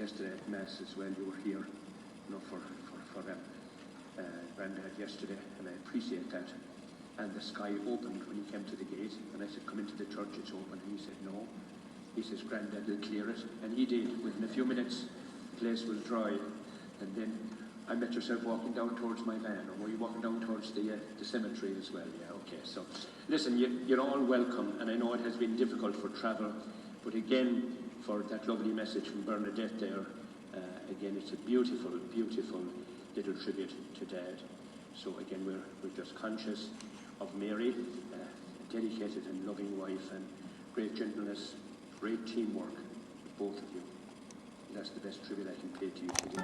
yesterday at Mass as well. You were here, for Brenda yesterday, and I appreciate that. And the sky opened when he came to the gate, and I said, come into the church, it's open. And he said, no. He says, Granddad will clear it. And he did. Within a few minutes, the place was dry. And then I met yourself walking down towards Moyvane, or were you walking down towards the cemetery as well? Yeah, okay. So, listen, you're all welcome, and I know it has been difficult for travel, but again, for that lovely message from Bernadette there, again, it's a beautiful, beautiful little tribute to Dad. So again, we're just conscious of Mary, a dedicated and loving wife, and great gentleness, great teamwork with both of you. And that's the best tribute I can pay to you today.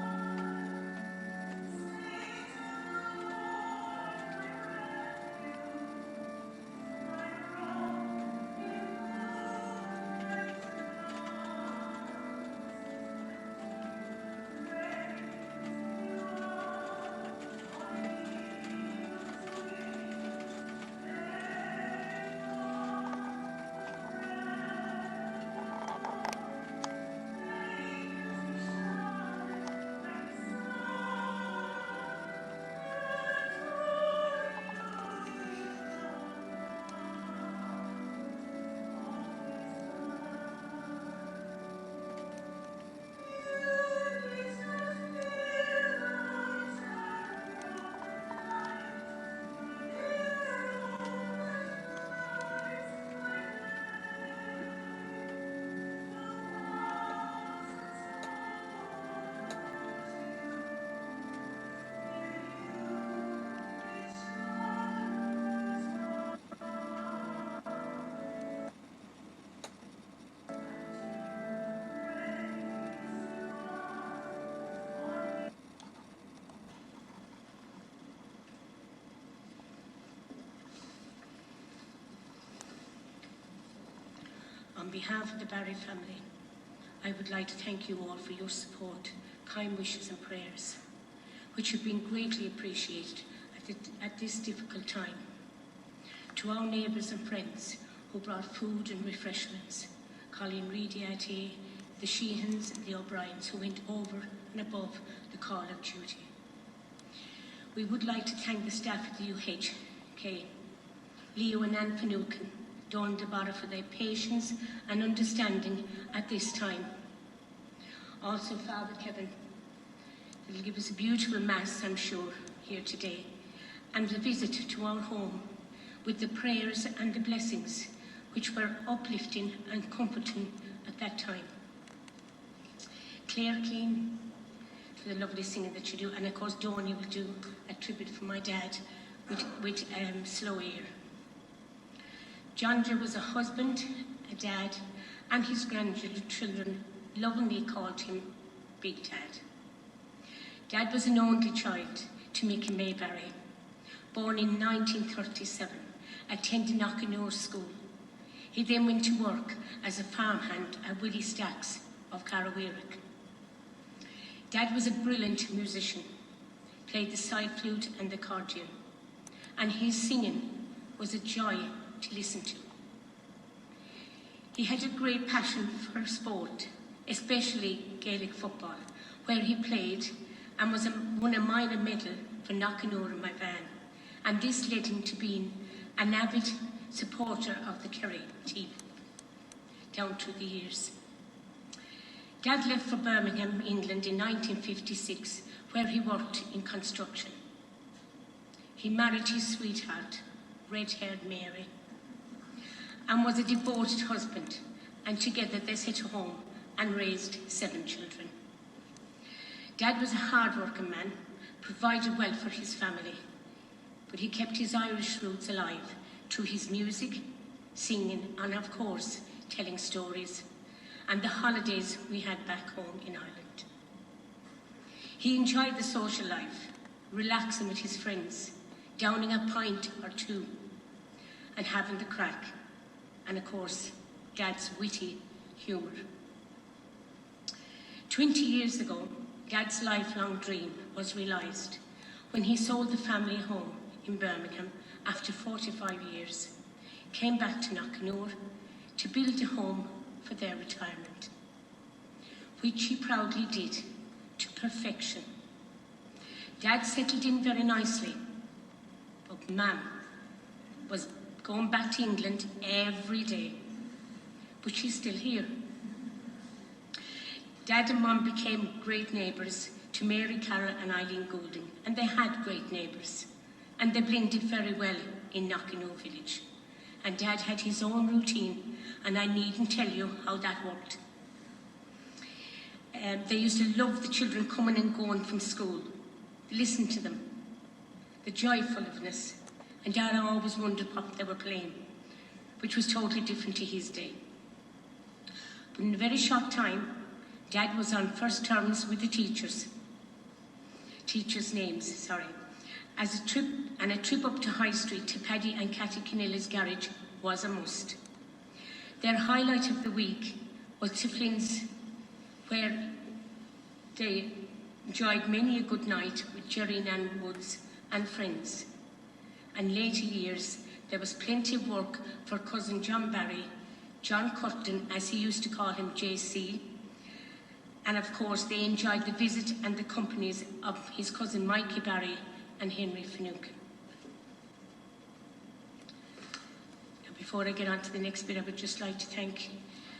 On behalf of the Barry family, I would like to thank you all for your support, kind wishes and prayers, which have been greatly appreciated at this difficult time. To our neighbours and friends who brought food and refreshments, Colleen Reedy, Athea, the Sheehans and the O'Briens who went over and above the call of duty. We would like to thank the staff at the UHK, Leo and Anne Finucane, Dawn DeBarra for their patience and understanding at this time. Also Father Kevin, who will give us a beautiful Mass, I'm sure, here today, and a visit to our home with the prayers and the blessings which were uplifting and comforting at that time. Claire Keane, for the lovely singing that you do, and of course Dawn, you will do a tribute for my dad with Slow Air. John was a husband, a dad, and his grandchildren lovingly called him Big Dad. Dad was an only child to Mick and Mai Barry, born in 1937, attending Knockanure school. He then went to work as a farmhand at Willie Stack's of Carraweerick. Dad was a brilliant musician, played the side flute and the accordion, and his singing was a joy to listen to. He had a great passion for sport, especially Gaelic football, where he played and won a minor medal for Knockanure and Moyvane, and this led him to being an avid supporter of the Kerry team down through the years. Dad left for Birmingham, England in 1956, where he worked in construction. He married his sweetheart, red-haired Mary, and was a devoted husband, and together they set a home and raised 7 children. Dad was a hard-working man, provided well for his family, but he kept his Irish roots alive through his music, singing, and of course, telling stories, and the holidays we had back home in Ireland. He enjoyed the social life, relaxing with his friends, downing a pint or two, and having the crack, and of course, Dad's witty humour. 20 years ago, Dad's lifelong dream was realised when he sold the family home in Birmingham after 45 years, came back to Knockanure to build a home for their retirement. which he proudly did to perfection. Dad settled in very nicely, but Mum was going back to England every day. But she's still here. Dad and Mum became great neighbours to Mary, Cara and Eileen Goulding, and they had great neighbours. And they blended very well in Knockanure village. And Dad had his own routine, and I needn't tell you how that worked. They used to love the children coming and going from school, listen to them, the joyfulness, and Dad always wondered what they were playing, which was totally different to his day. But in a very short time, Dad was on first terms with the teachers' names, as a trip up to High Street to Paddy and Catty Kenella's garage was a must. Their highlight of the week was to Flynn's, where they enjoyed many a good night with Jerry and Ann Woods and friends. And later years, there was plenty of work for cousin John Barry, John Curtin, as he used to call him, JC. And of course, they enjoyed the visit and the companies of his cousin Mikey Barry and Henry Finucane. Now, before I get on to the next bit, I would just like to thank,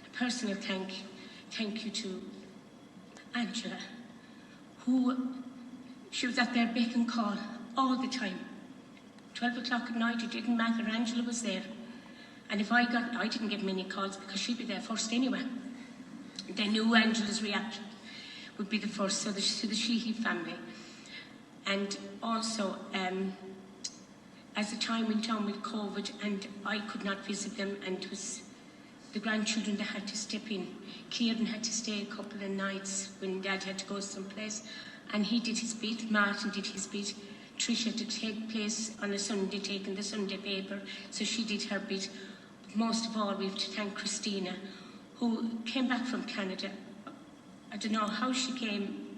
a personal thank you to Angela, she was at their beck and call all the time. 12 o'clock at night, it didn't matter, Angela was there. And if I didn't get many calls because she'd be there first anyway. They knew Angela's reaction would be the first, so the Sheehy family. And also, as the time went on with COVID and I could not visit them, and it was the grandchildren that had to step in. Kieran had to stay a couple of nights when Dad had to go someplace, and he did his bit, Martin did his bit, Trish had to take place on a Sunday, taking the Sunday paper, so she did her bit. But most of all, we have to thank Christina, who came back from Canada. I don't know how she came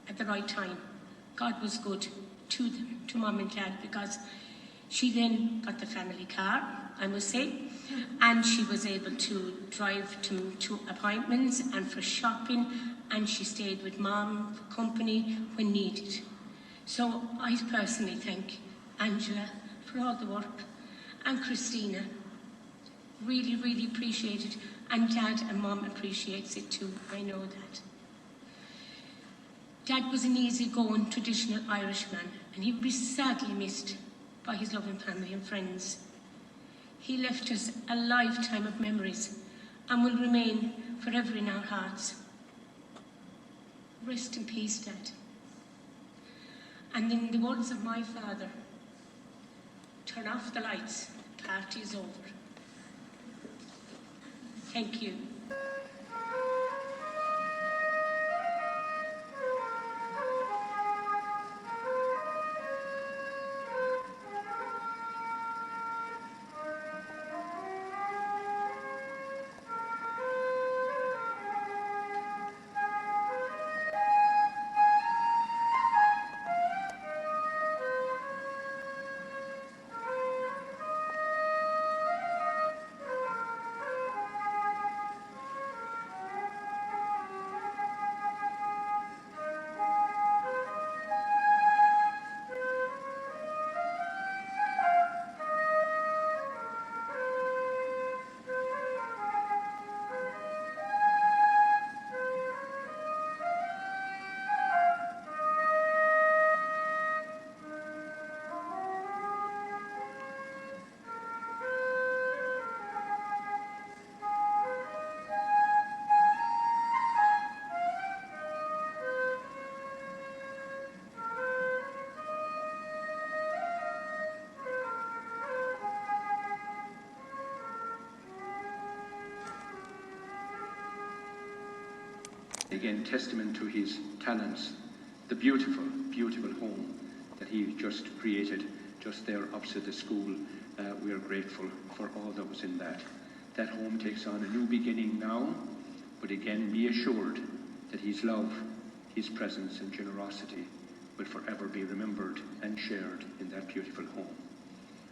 at the right time. God was good to them, to Mum and Dad, because she then got the family car, I must say, and she was able to drive to appointments and for shopping, and she stayed with Mum for company when needed. So I personally thank Angela for all the work, and Christina. Really, really appreciate it, and Dad and Mum appreciates it too, I know that. Dad was an easy-going, traditional Irishman, and he would be sadly missed by his loving family and friends. He left us a lifetime of memories and will remain forever in our hearts. Rest in peace, Dad. And in the words of my father, turn off the lights, the party is over. Thank you. Again, testament to his talents, the beautiful, beautiful home that he just created just there opposite the school. We are grateful for all that was in that. That home takes on a new beginning now, but again, be assured that his love, his presence and generosity will forever be remembered and shared in that beautiful home.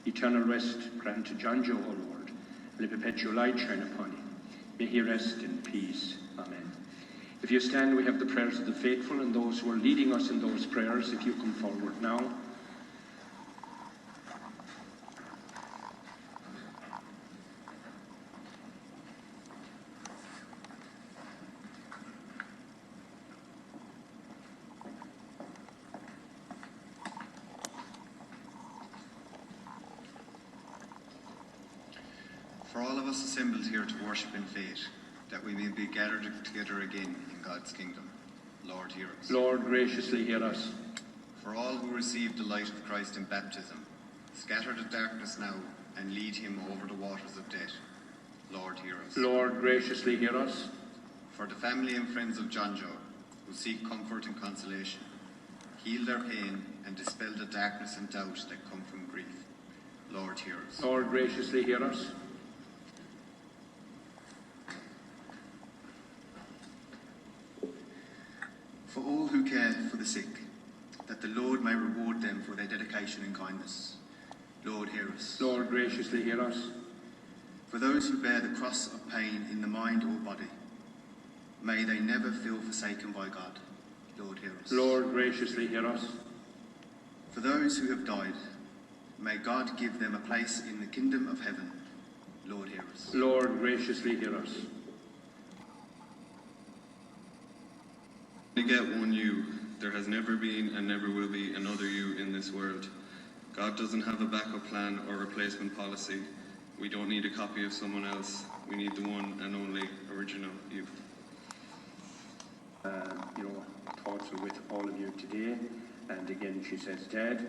Eternal rest grant to John Joe, O Lord, and a perpetual light shine upon him. May he rest in peace. Amen. If If you stand, we have the prayers of the faithful and those who are leading us in those prayers. If you come forward now. For all of us assembled here to worship in faith, that we may be gathered together again in God's kingdom, Lord, hear us. Lord, graciously hear us. For all who received the light of Christ in baptism, scatter the darkness now and lead him over the waters of death, Lord, hear us. Lord, graciously hear us. For the family and friends of John Joe, who seek comfort and consolation, heal their pain and dispel the darkness and doubt that come from grief, Lord, hear us. Lord, graciously hear us. For all who care for the sick, that the Lord may reward them for their dedication and kindness, Lord, hear us. Lord, graciously hear us. For those who bear the cross of pain in the mind or body, may they never feel forsaken by God, Lord, hear us. Lord, graciously hear us. For those who have died, may God give them a place in the kingdom of heaven, Lord, hear us. Lord, graciously hear us. We get one you. There has never been and never will be another you in this world. God doesn't have a backup plan or replacement policy. We don't need a copy of someone else. We need the one and only original you. Thoughts are with all of you today. And again, she says, Dad,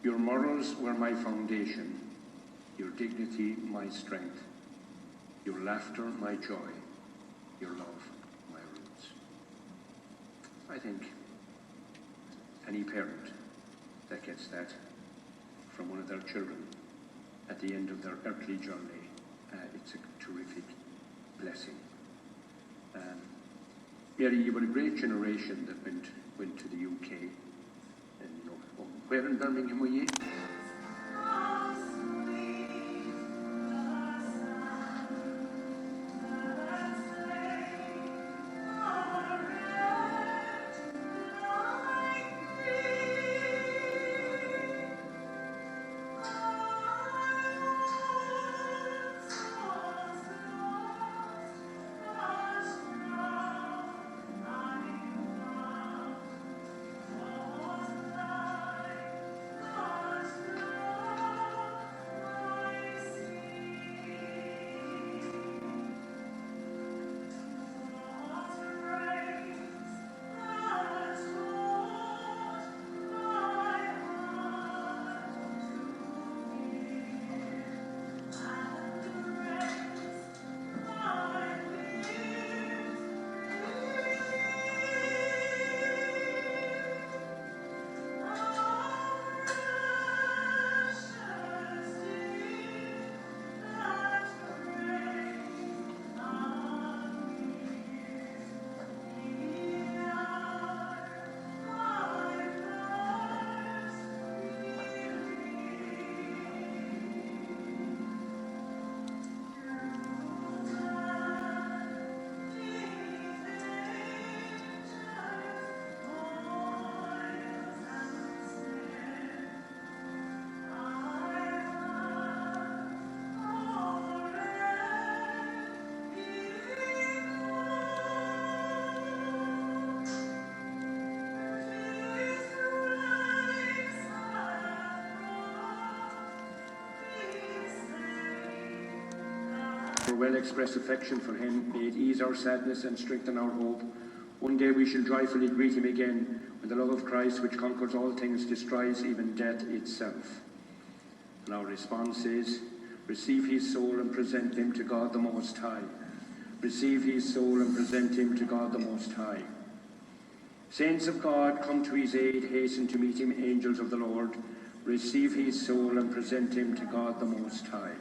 your morals were my foundation, your dignity my strength, your laughter my joy, your love my roots. I think any parent that gets that from one of their children at the end of their earthly journey, it's a terrific blessing. Mary, you were a great generation that went to the UK, and where in Birmingham were you? For well-expressed affection for him, may it ease our sadness and strengthen our hope. One day we shall joyfully greet him again, when the love of Christ, which conquers all things, destroys even death itself. And our response is, receive his soul and present him to God the Most High. Receive his soul and present him to God the Most High. Saints of God, come to his aid, hasten to meet him, angels of the Lord. Receive his soul and present him to God the Most High.